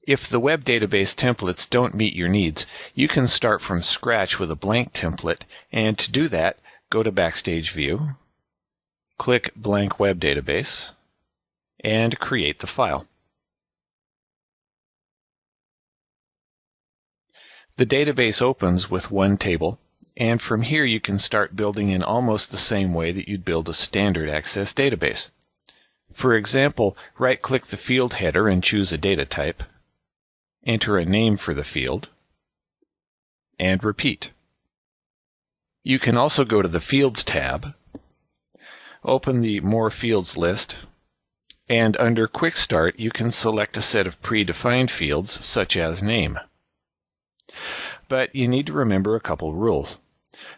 If the web database templates don't meet your needs, you can start from scratch with a blank template, and to do that, go to Backstage View, click Blank Web Database, and create the file. The database opens with one table, and from here you can start building in almost the same way that you'd build a standard access database. For example, right-click the field header and choose a data type, enter a name for the field, and repeat. You can also go to the Fields tab, open the More Fields list, and under Quick Start you can select a set of predefined fields such as name. But you need to remember a couple rules.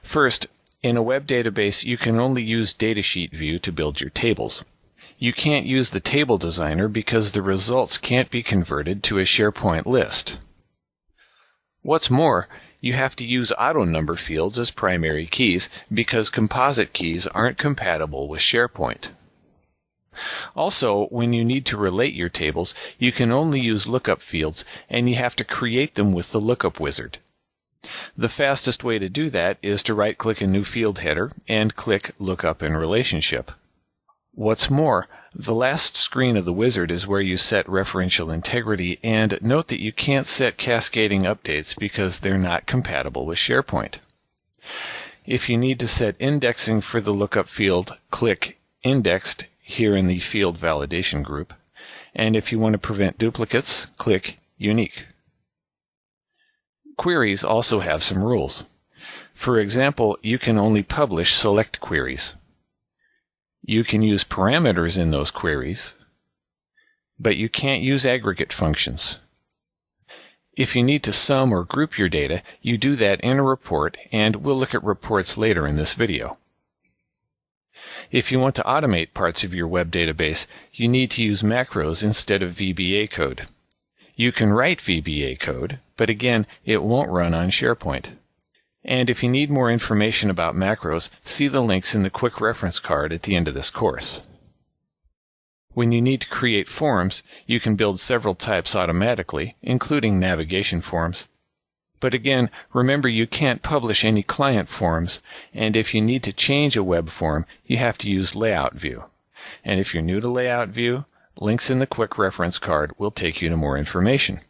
First, in a web database you can only use Datasheet View to build your tables. You can't use the Table Designer because the results can't be converted to a SharePoint list. What's more, you have to use AutoNumber fields as primary keys because composite keys aren't compatible with SharePoint. Also, when you need to relate your tables, you can only use lookup fields, and you have to create them with the lookup wizard. The fastest way to do that is to right-click a new field header and click Lookup and Relationship. What's more, the last screen of the wizard is where you set referential integrity, and note that you can't set cascading updates because they're not compatible with SharePoint. If you need to set indexing for the lookup field, click Indexed here in the Field Validation group, and if you want to prevent duplicates, click Unique. Queries also have some rules. For example, you can only publish select queries. You can use parameters in those queries, but you can't use aggregate functions. If you need to sum or group your data, you do that in a report, and we'll look at reports later in this video. If you want to automate parts of your web database, you need to use macros instead of VBA code. You can write VBA code, but again, it won't run on SharePoint. And if you need more information about macros, see the links in the quick reference card at the end of this course. When you need to create forms, you can build several types automatically, including navigation forms. But again, remember you can't publish any client forms, and if you need to change a web form, you have to use Layout View. And if you're new to Layout View, links in the quick reference card will take you to more information.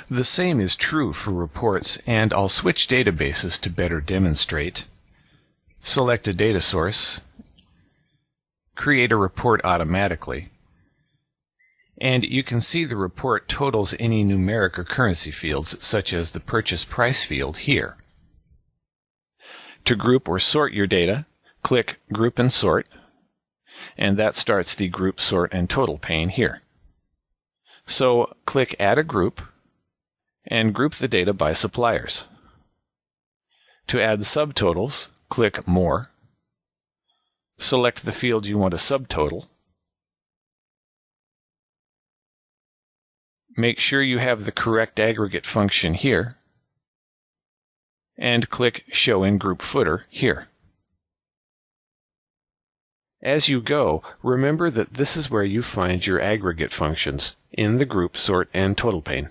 The same is true for reports, and I'll switch databases to better demonstrate. Select a data source, create a report automatically, and you can see the report totals any numeric or currency fields, such as the purchase price field here. To group or sort your data, click Group and Sort, and that starts the Group, Sort, and Total pane here. So click Add a Group, and group the data by suppliers. To add subtotals, click More, select the field you want a subtotal, make sure you have the correct aggregate function here, and click Show in Group Footer here. As you go, remember that this is where you find your aggregate functions in the Group, Sort, and Total pane.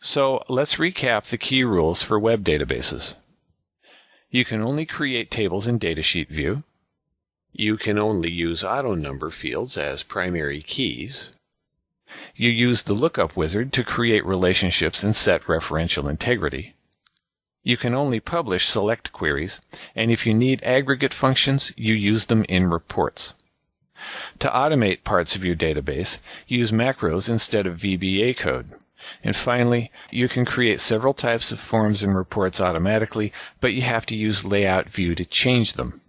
So let's recap the key rules for web databases. You can only create tables in Datasheet View. You can only use AutoNumber fields as primary keys. You use the lookup wizard to create relationships and set referential integrity. You can only publish select queries, and if you need aggregate functions, you use them in reports. To automate parts of your database, use macros instead of VBA code. And finally, you can create several types of forms and reports automatically, but you have to use Layout View to change them.